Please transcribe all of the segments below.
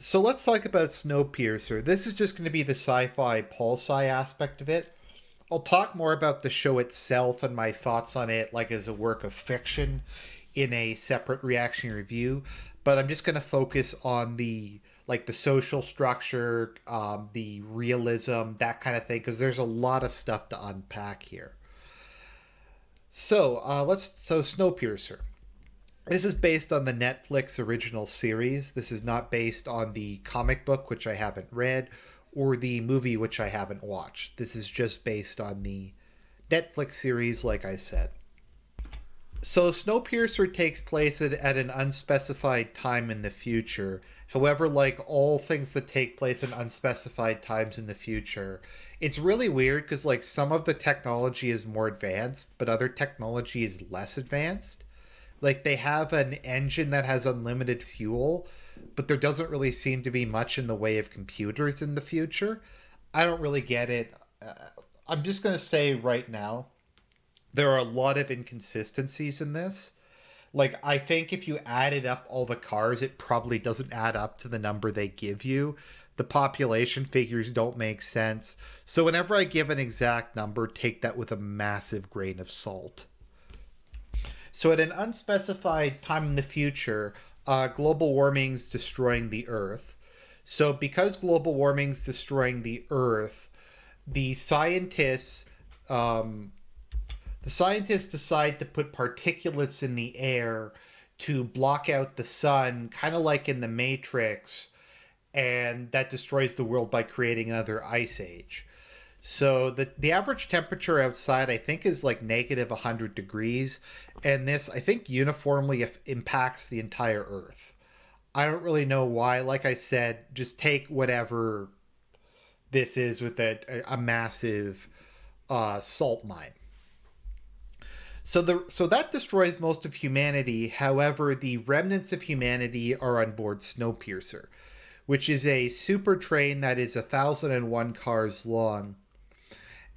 So let's talk about Snowpiercer. This is just going to be the sci-fi pulse-sci aspect of it. I'll talk more about the show itself and my thoughts on it, like as a work of fiction, in a separate reaction review. But I'm just going to focus on the social structure, the realism, that kind of thing, because there's a lot of stuff to unpack here. So Snowpiercer. This is based on the Netflix original series. This is not based on the comic book, which I haven't read, or the movie, which I haven't watched. This is just based on the Netflix series, like I said. So, Snowpiercer takes place at an unspecified time in the future. However, like all things that take place in unspecified times in the future, it's really weird because, like, some of the technology is more advanced, but other technology is less advanced. Like they have an engine that has unlimited fuel, but there doesn't really seem to be much in the way of computers in the future. I don't really get it. I'm just going to say right now, there are a lot of inconsistencies in this. Like, I think if you added up all the cars, it probably doesn't add up to the number they give you. The population figures don't make sense. So, whenever I give an exact number, take that with a massive grain of salt. So, at an unspecified time in the future, global warming's destroying the Earth. So, because global warming's destroying the Earth, the scientists, um, the scientists decide to put particulates in the air to block out the sun, kind of like in the Matrix, and that destroys the world by creating another ice age. So the average temperature outside I think is like negative 100 degrees, and this I think uniformly impacts the entire Earth. I don't really know why. Like I said, just take whatever this is with a massive salt mine. So that destroys most of humanity. However, the remnants of humanity are on board Snowpiercer, which is a super train that is 1,001 cars long,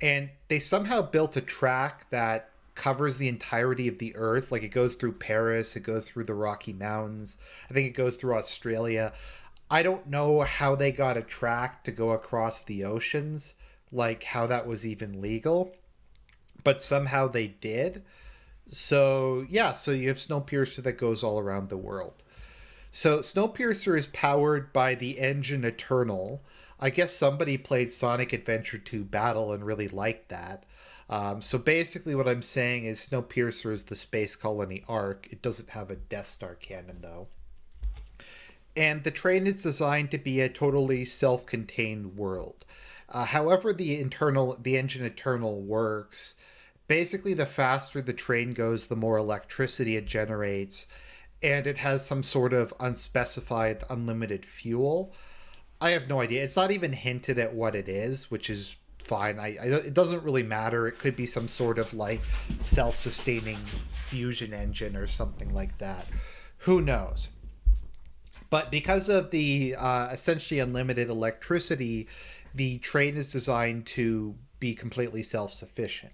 and they somehow built a track that covers the entirety of the Earth. Like it goes through Paris, it goes through the Rocky Mountains. I think it goes through Australia. I don't know how they got a track to go across the oceans, like how that was even legal, but somehow they did. So yeah, so you have Snowpiercer that goes all around the world. So Snowpiercer is powered by the engine Eternal. I guess somebody played Sonic Adventure 2 Battle and really liked that. So basically, what I'm saying is Snowpiercer is the space colony Ark. It doesn't have a Death Star cannon though. And the train is designed to be a totally self-contained world. However, the engine Eternal works. Basically, the faster the train goes, the more electricity it generates, and it has some sort of unspecified unlimited fuel. I have no idea. It's not even hinted at what it is, which is fine. It doesn't really matter. It could be some sort of like self-sustaining fusion engine or something like that. Who knows? But because of the essentially unlimited electricity, the train is designed to be completely self-sufficient.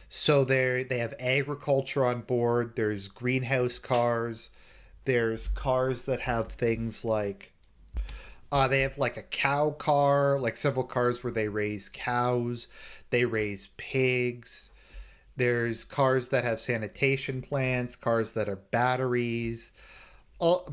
So they have agriculture on board. There's greenhouse cars. There's cars that have things like they have like a cow car, like several cars where they raise cows, they raise pigs. There's cars that have sanitation plants, cars that are batteries.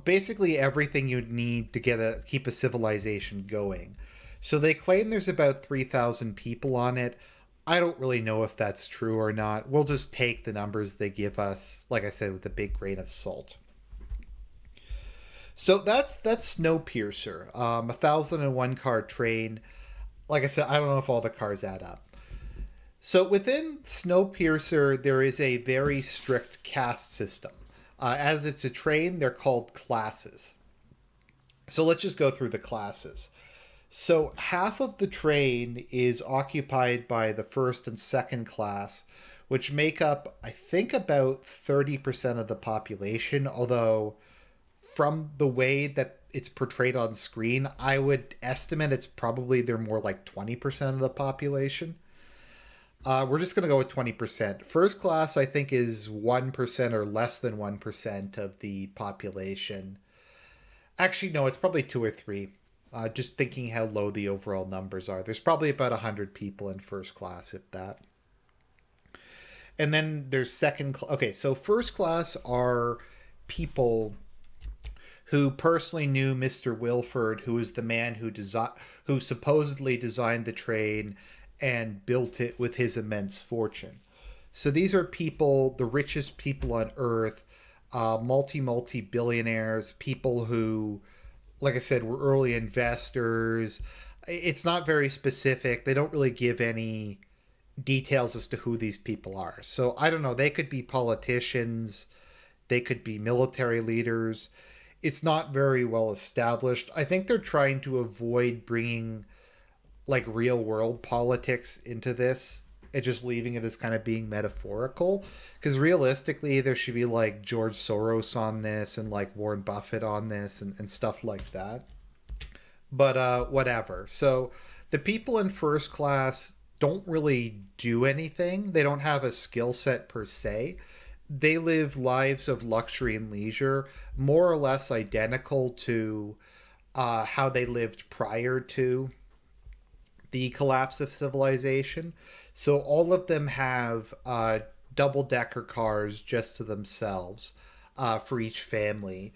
Basically everything you'd need to keep a civilization going. So they claim there's about 3,000 people on it. I don't really know if that's true or not. We'll just take the numbers they give us, like I said, with a big grain of salt. So that's Snowpiercer, 1,001 car train. Like I said, I don't know if all the cars add up. So within Snowpiercer, there is a very strict caste system. As it's a train, they're called classes. So let's just go through the classes. So half of the train is occupied by the first and second class, which make up, I think, about 30% of the population. Although, from the way that it's portrayed on screen, I would estimate it's probably they're more like 20% of the population. We're just going to go with 20%. First class, I think, is 1% or less than 1% of the population. Actually, no, it's probably 2 or 3. Just thinking how low the overall numbers are. There's probably about 100 people in first class, if that. And then there's second class. Okay, so first class are people who personally knew Mr. Wilford, who is the man who supposedly designed the train and built it with his immense fortune. So these are people, the richest people on earth, multi billionaires, people who, like I said, were early investors. It's not very specific. They don't really give any details as to who these people are. So I don't know. They could be politicians, they could be military leaders. It's not very well established. I think they're trying to avoid bringing like real world politics into this and just leaving it as kind of being metaphorical. Because realistically, there should be like George Soros on this and like Warren Buffett on this and stuff like that. But whatever. So the people in first class don't really do anything, they don't have a skill set per se. They live lives of luxury and leisure, more or less identical to how they lived prior to the collapse of civilization. So all of them have double decker cars just to themselves for each family.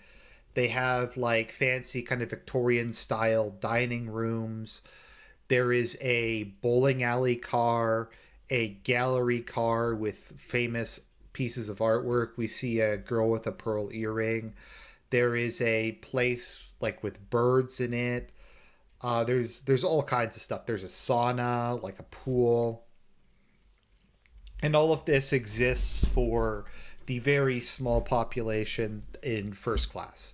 They have like fancy kind of Victorian style dining rooms. There is a bowling alley car, a gallery car with famous pieces of artwork. We see a girl with a pearl earring. There is a place like with birds in it. There's all kinds of stuff. There's a sauna, like a pool, and all of this exists for the very small population in first class,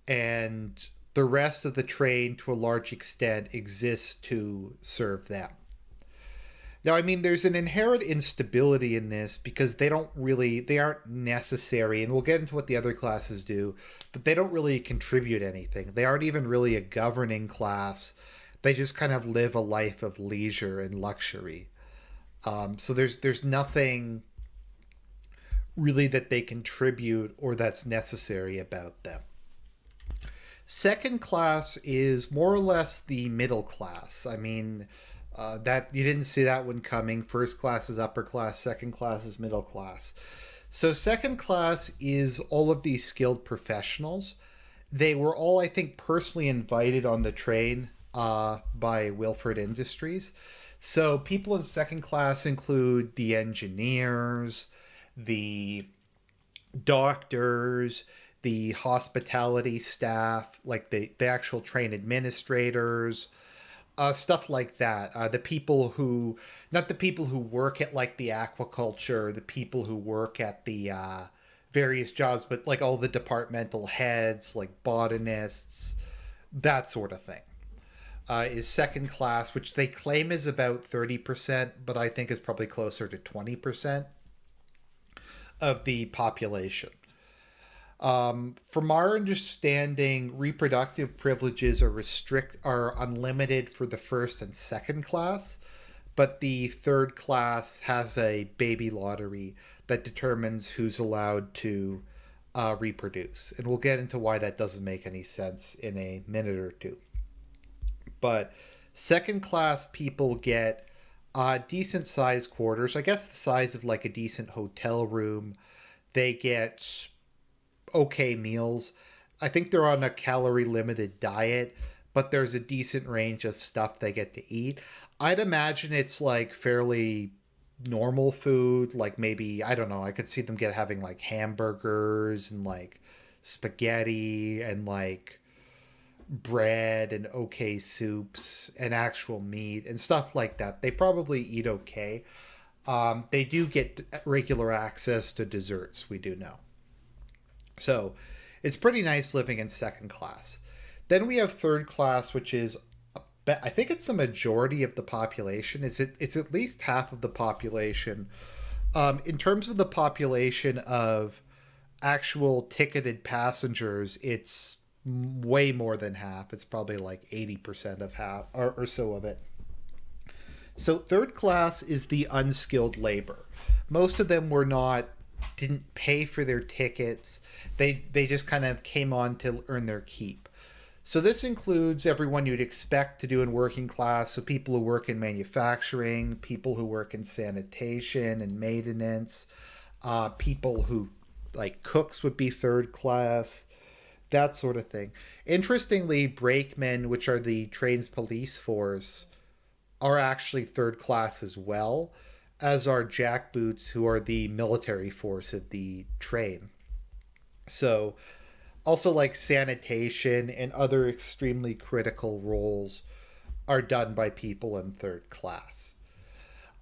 and the rest of the train, to a large extent, exists to serve them. Now, I mean, there's an inherent instability in this because they aren't necessary, and we'll get into what the other classes do, but they don't really contribute anything. They aren't even really a governing class. They just kind of live a life of leisure and luxury. So there's nothing really that they contribute or that's necessary about them. Second class is more or less the middle class. I mean, that you didn't see that one coming. First class is upper class, second class is middle class. So second class is all of these skilled professionals. They were all, I think, personally invited on the train by Wilford Industries. So people in second class include the engineers, the doctors, the hospitality staff, like the actual train administrators, stuff like that. The people who, not the people who work at like the aquaculture, the people who work at the various jobs, but like all the departmental heads, like botanists, that sort of thing. Is second class, which they claim is about 30%, but I think is probably closer to 20% of the population. From our understanding, reproductive privileges are unlimited for the first and second class, but the third class has a baby lottery that determines who's allowed to reproduce, and we'll get into why that doesn't make any sense in a minute or two. But second class people get decent sized quarters, I guess the size of like a decent hotel room. They get okay meals. I think they're on a calorie limited diet, but there's a decent range of stuff they get to eat. I'd imagine it's like fairly normal food, like maybe, I don't know, I could see them having like hamburgers and like spaghetti and like bread and okay soups and actual meat and stuff like that. They probably eat okay. They do get regular access to desserts, we do know. So it's pretty nice living in second class. Then we have third class, which is, I think it's the majority of the population. It's at least half of the population. In terms of the population of actual ticketed passengers, it's way more than half. It's probably like 80% of half or so of it. So third class is the unskilled labor. Most of them didn't pay for their tickets. They just kind of came on to earn their keep. So this includes everyone you'd expect to do in working class. So people who work in manufacturing, people who work in sanitation and maintenance, people who like cooks would be third class, that sort of thing. Interestingly, brakemen, which are the train's police force, are actually third class as well, as are jackboots, who are the military force of the train. So, also like sanitation and other extremely critical roles are done by people in third class.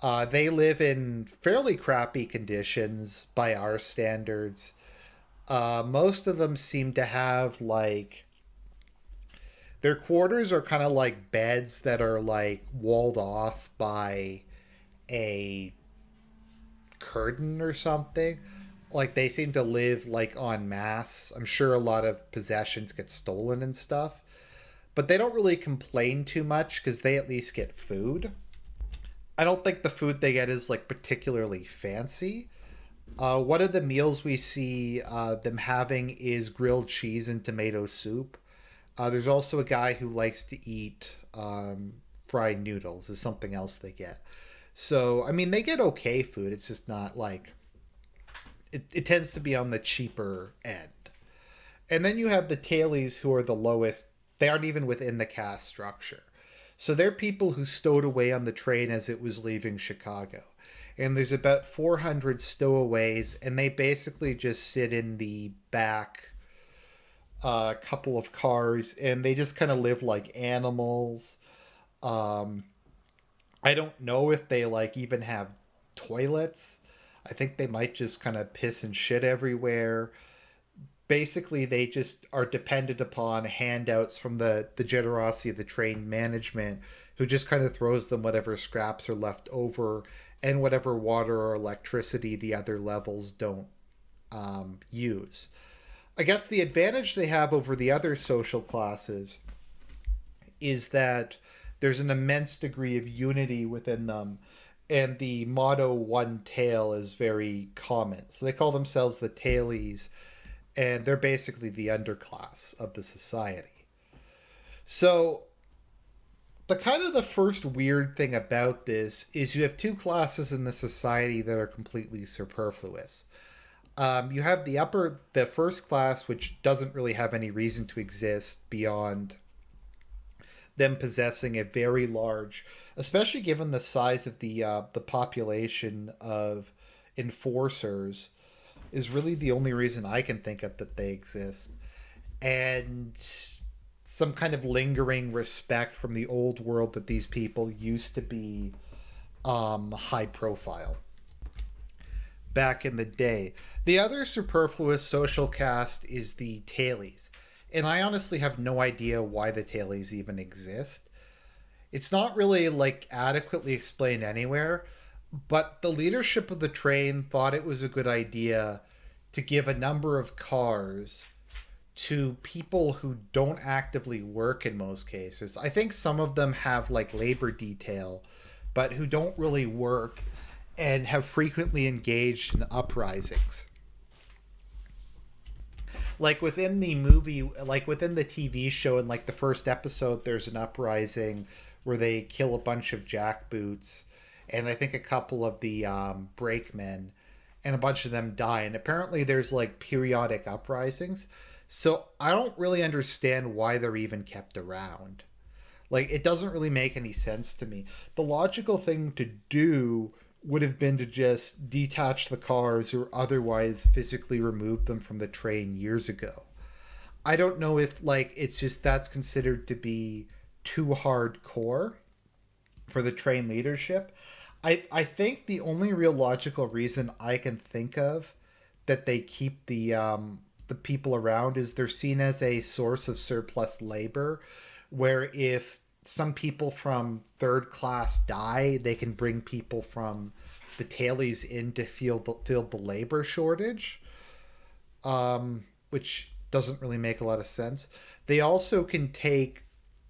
They live in fairly crappy conditions by our standards. Most of them seem to have like their quarters are kind of like beds that are like walled off by a curtain or something. Like they seem to live like en masse. I'm sure a lot of possessions get stolen and stuff, but they don't really complain too much because they at least get food. I don't think the food they get is like particularly fancy. One of the meals we see them having is grilled cheese and tomato soup. There's also a guy who likes to eat fried noodles, is something else they get. So, I mean, they get okay food. It's just not like. It tends to be on the cheaper end. And then you have the tailies who are the lowest. They aren't even within the caste structure. So they're people who stowed away on the train as it was leaving Chicago. And there's about 400 stowaways, and they basically just sit in the back couple of cars, and they just kind of live like animals. Um, I don't know if they like even have toilets. I think they might just kind of piss and shit everywhere. Basically, they just are dependent upon handouts from the generosity of the train management, who just kind of throws them whatever scraps are left over and whatever water or electricity the other levels don't use. I guess the advantage they have over the other social classes is that there's an immense degree of unity within them, and the motto "one tail" is very common. So they call themselves the tailies, and they're basically the underclass of the society. So the kind of the first weird thing about this is you have two classes in the society that are completely superfluous. You have the first class, which doesn't really have any reason to exist beyond them possessing a very large, especially given the size of the population of enforcers, is really the only reason I can think of that they exist, and some kind of lingering respect from the old world that these people used to be high profile back in the day. The other superfluous social caste is the tailies. And I honestly have no idea why the tailies even exist. It's not really like adequately explained anywhere, but the leadership of the train thought it was a good idea to give a number of cars to people who don't actively work in most cases. I think some of them have like labor detail, but who don't really work and have frequently engaged in uprisings. Like within the movie, like within the TV show, in like the first episode, there's an uprising where they kill a bunch of jackboots, and I think a couple of the brakemen, and a bunch of them die. And apparently, there's like periodic uprisings. So I don't really understand why they're even kept around. Like, it doesn't really make any sense to me. The logical thing to do would have been to just detach the cars or otherwise physically remove them from the train years ago. I don't know if, like, it's just that's considered to be too hardcore for the train leadership. I think the only real logical reason I can think of that they keep the people around is they're seen as a source of surplus labor, where if some people from third class die, they can bring people from the tailies in to fill the labor shortage, which doesn't really make a lot of sense. They also can take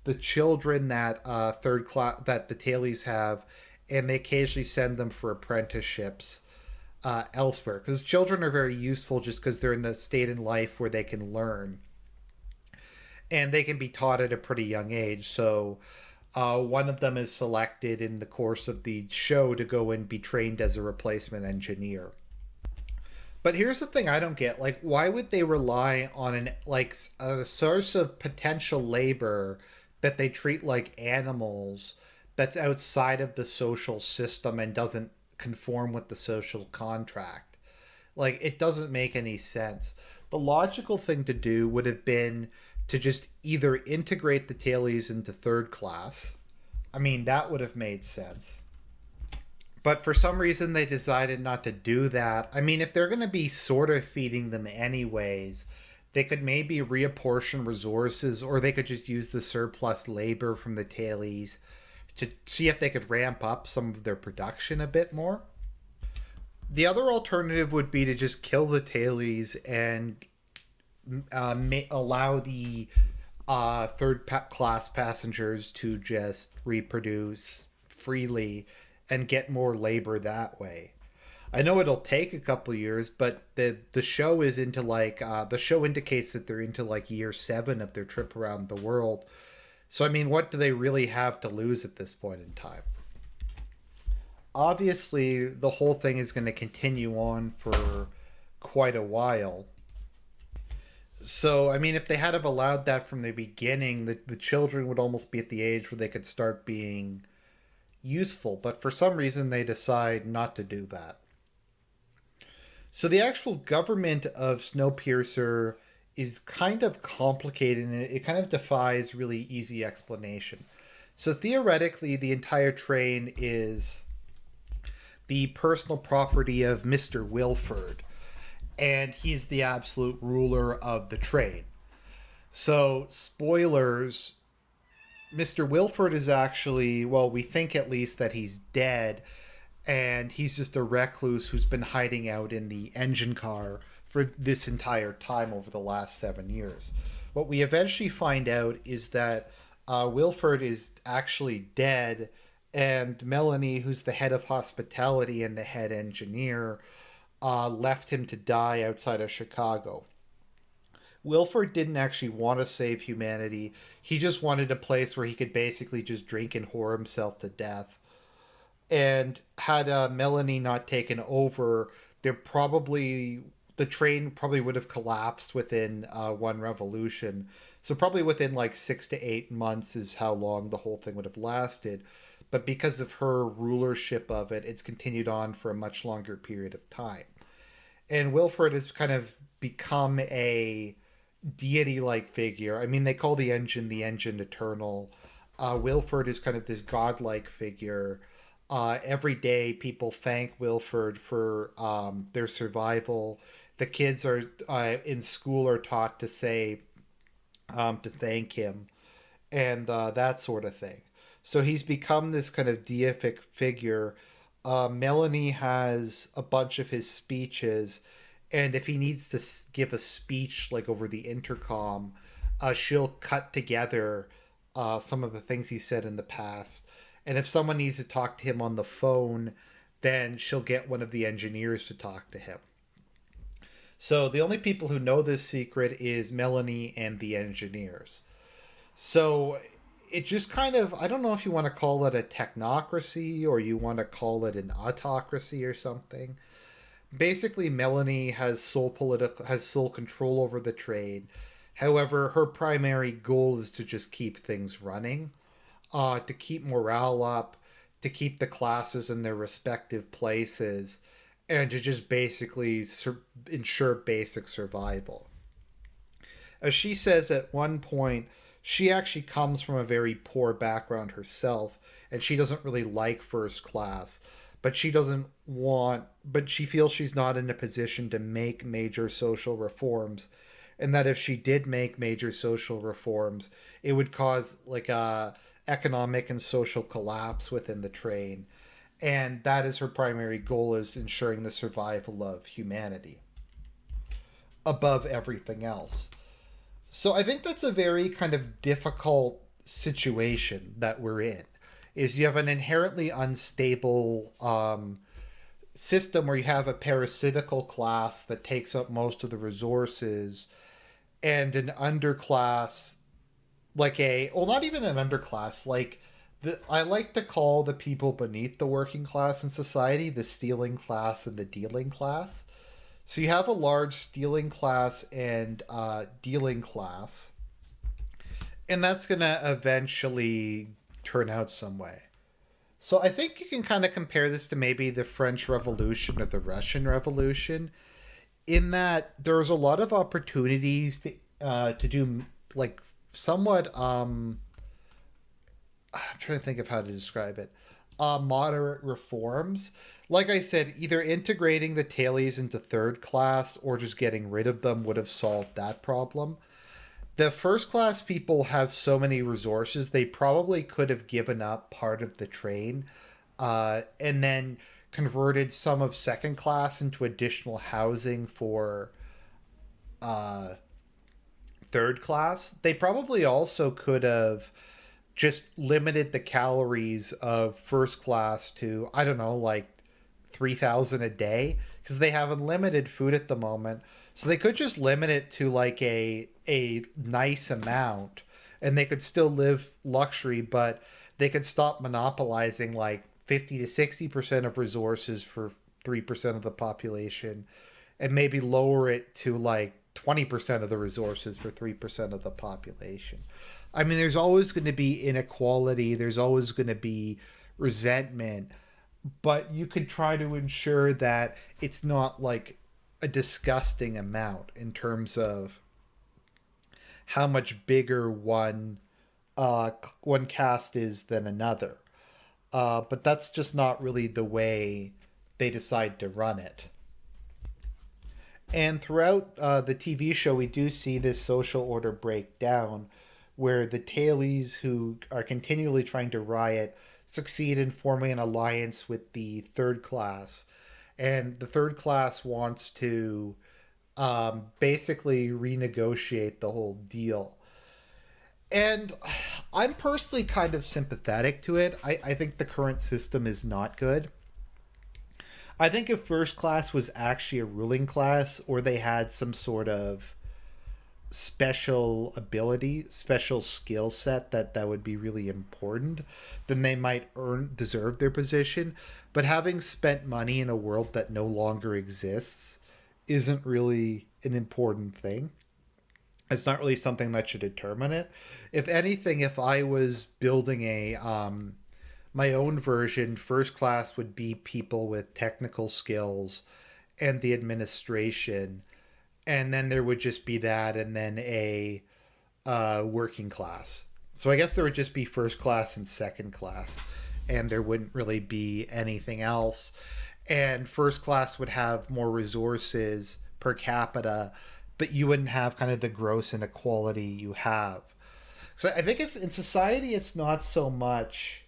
the children that third class that the tailies have, and they occasionally send them for apprenticeships elsewhere, because children are very useful just because they're in a state in life where they can learn. and they can be taught at a pretty young age. So one of them is selected in the course of the show to go and be trained as a replacement engineer. But here's the thing I don't get. Like, why would they rely on a source of potential labor that they treat like animals that's outside of the social system and doesn't conform with the social contract? Like, it doesn't make any sense. The logical thing to do would have been to just either integrate the tailies into third class. I mean, that would have made sense. But for some reason, they decided not to do that. I mean, if they're going to be sort of feeding them anyways, they could maybe reapportion resources, or they could just use the surplus labor from the tailies to see if they could ramp up some of their production a bit more. The other alternative would be to just kill the tailies and allow the class passengers to just reproduce freely and get more labor that way. I know it'll take a couple years, but the show is into the show indicates that they're into like year 7 of their trip around the world. So I mean, what do they really have to lose at this point in time? Obviously, the whole thing is going to continue on for quite a while. So, I mean, if they had have allowed that from the beginning, the children would almost be at the age where they could start being useful. But for some reason, they decide not to do that. So, the actual government of Snowpiercer is kind of complicated and it kind of defies really easy explanation. So, theoretically, the entire train is the personal property of Mr. Wilford, and he's the absolute ruler of the train. So, spoilers, Mr. Wilford is actually, well, we think at least that he's dead, and he's just a recluse who's been hiding out in the engine car for this entire time over the last 7 years. What we eventually find out is that Wilford is actually dead, and Melanie, who's the head of hospitality and the head engineer, left him to die outside of Chicago. Wilford didn't actually want to save humanity. He just wanted a place where he could basically just drink and whore himself to death. And had Melanie not taken over, the train probably would have collapsed within one revolution. So probably within like 6 to 8 months is how long the whole thing would have lasted. But because of her rulership of it, it's continued on for a much longer period of time. And Wilford has kind of become a deity-like figure. I mean, they call the engine eternal. Wilford is kind of this godlike figure. Every day, people thank Wilford for their survival. The kids are in school are taught to say to thank him, and that sort of thing. So he's become this kind of deific figure. Melanie has a bunch of his speeches, and if he needs to give a speech like over the intercom, she'll cut together some of the things he said in the past. And if someone needs to talk to him on the phone, then she'll get one of the engineers to talk to him. So the only people who know this secret is Melanie and the engineers. So it just kind of, I don't know if you want to call it a technocracy or you want to call it an autocracy or something. Basically, Melanie has sole control over the trade. However, her primary goal is to just keep things running, to keep morale up, to keep the classes in their respective places, and to just basically ensure basic survival. As she says at one point, she actually comes from a very poor background herself, and she doesn't really like first class, but she feels she's not in a position to make major social reforms, and that if she did make major social reforms, it would cause like a economic and social collapse within the train, and that is her primary goal, is ensuring the survival of humanity above everything else. So I think that's a very kind of difficult situation that we're in. Is you have an inherently unstable system where you have a parasitical class that takes up most of the resources, and an underclass like a, well, not even an underclass, like I like to call the people beneath the working class in society the stealing class and the dealing class. So you have a large stealing class and dealing class, and that's going to eventually turn out some way. So I think you can kind of compare this to maybe the French Revolution or the Russian Revolution, in that there's a lot of opportunities to do like somewhat I'm trying to think of how to describe it. Moderate reforms. Like I said, either integrating the tailies into third class or just getting rid of them would have solved that problem. The first class people have so many resources, they probably could have given up part of the train and then converted some of second class into additional housing for uh, third class. They probably also could have just limited the calories of first class to, I don't know, like 3,000 a day, because they have unlimited food at the moment. So they could just limit it to like a nice amount, and they could still live luxury, but they could stop monopolizing like 50 to 60% of resources for 3% of the population, and maybe lower it to like 20% of the resources for 3% of the population. I mean, there's always going to be inequality, there's always going to be resentment, but you could try to ensure that it's not like a disgusting amount in terms of how much bigger one cast is than another. But that's just not really the way they decide to run it. And throughout the TV show, we do see this social order break down, where the tailies who are continually trying to riot succeed in forming an alliance with the third class. And the third class wants to basically renegotiate the whole deal. And I'm personally kind of sympathetic to it. I think the current system is not good. I think if first class was actually a ruling class, or they had some sort of special ability, special skill set that would be really important, then they might deserve their position. But having spent money in a world that no longer exists isn't really an important thing. It's not really something that should determine it. If anything, if I was building a my own version, first class would be people with technical skills and the administration, and then there would just be that, and then a working class. So I guess there would just be first class and second class, and there wouldn't really be anything else. And first class would have more resources per capita, but you wouldn't have kind of the gross inequality you have. So I think it's in society, it's not so much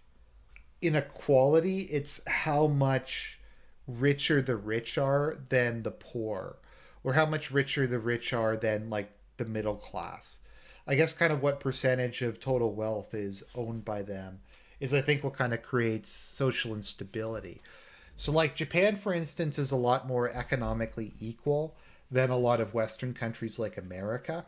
inequality, it's how much richer the rich are than the poor, or how much richer the rich are than like the middle class. I guess kind of what percentage of total wealth is owned by them is, I think, what kind of creates social instability. So like Japan, for instance, is a lot more economically equal than a lot of Western countries like America.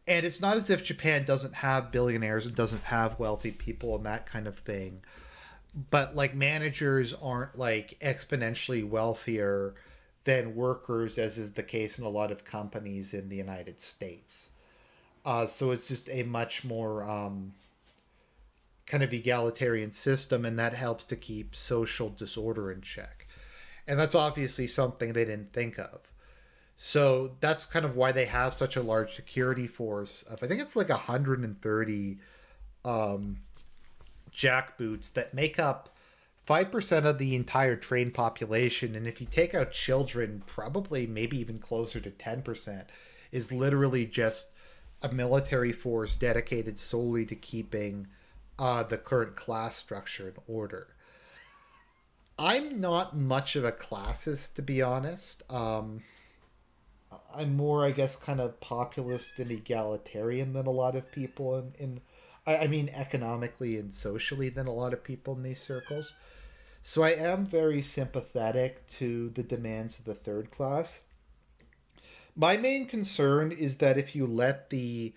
And it's not as if Japan doesn't have billionaires and doesn't have wealthy people and that kind of thing. But like managers aren't like exponentially wealthier than workers, as is the case in a lot of companies in the United States. So it's just a much more kind of egalitarian system, and that helps to keep social disorder in check. And that's obviously something they didn't think of. So that's kind of why they have such a large security force of, I think it's like 130 um, jackboots that make up 5% of the entire trained population. And if you take out children, probably maybe even closer to 10% is literally just a military force dedicated solely to keeping the current class structure in order. I'm not much of a classist, to be honest. I'm more, I guess, kind of populist and egalitarian than a lot of people I mean, economically and socially, than a lot of people in these circles. So I am very sympathetic to the demands of the third class. My main concern is that if you let the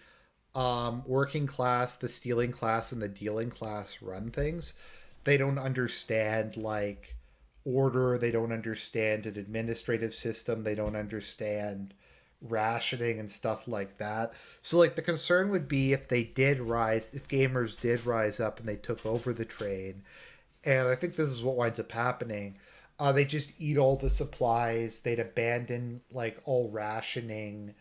working class, the stealing class, and the dealing class run things. They don't understand like order. They don't understand an administrative system. They don't understand rationing and stuff like that. So like the concern would be if they did rise, if gamers did rise up and they took over the trade, and I think this is what winds up happening. They just eat all the supplies. They'd abandon like all rationing.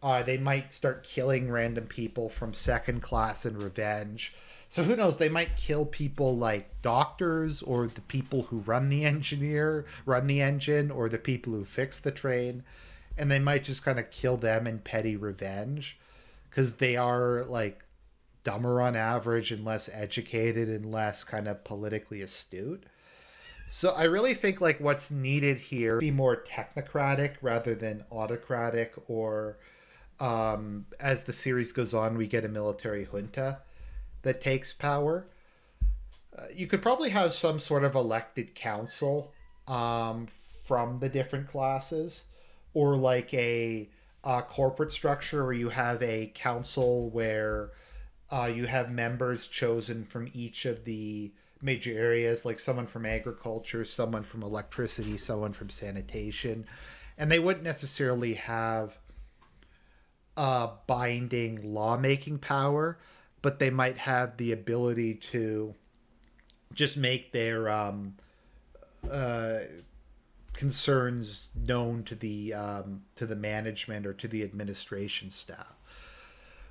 They might start killing random people from second class and revenge. So who knows? They might kill people like doctors or the people who run the engine, or the people who fix the train, and they might just kind of kill them in petty revenge because they are like dumber on average and less educated and less kind of politically astute. So I really think like what's needed here be more technocratic rather than autocratic, or as the series goes on, we get a military junta that takes power. You could probably have some sort of elected council from the different classes, or like a corporate structure where you have a council where you have members chosen from each of the major areas, like someone from agriculture, someone from electricity, someone from sanitation, and they wouldn't necessarily have binding lawmaking power, but they might have the ability to just make their uh, concerns known to the management or to the administration staff.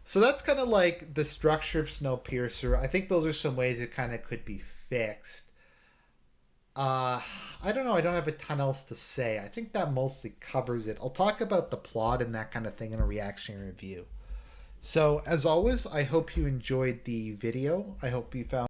So that's kind of like the structure of Snowpiercer. I think those are some ways it kind of could be fixed. I don't know. I don't have a ton else to say. I think that mostly covers it. I'll talk about the plot and that kind of thing in a reaction review. So, as always, I hope you enjoyed the video. I hope you found